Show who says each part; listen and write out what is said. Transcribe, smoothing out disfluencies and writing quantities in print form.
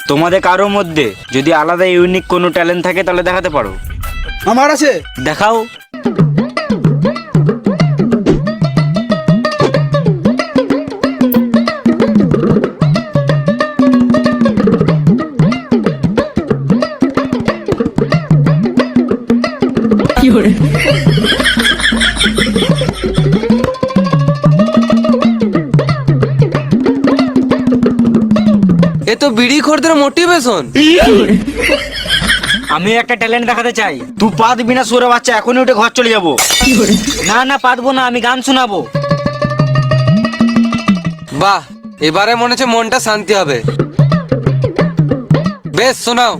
Speaker 1: তোমাদের কারোর মধ্যে যদি আলাদা ইউনিক কোনো ট্যালেন্ট থাকে তাহলে দেখাতে পারো।
Speaker 2: আমার আছে।
Speaker 1: দেখাও।
Speaker 3: এ তো বিড়ি খোরদের মোটিভেশন।
Speaker 1: আমি একটা ট্যালেন্ট দেখাতে চাই। তুই পা দিবি না সুরে বাচ্চা, এখনই উঠে ঘর চলে যাবো। না না পারবো না, আমি গান শোনাবো।
Speaker 3: বাহ, এবারে মনে হচ্ছে মনটা শান্তি হবে। বেশ, শোনাও।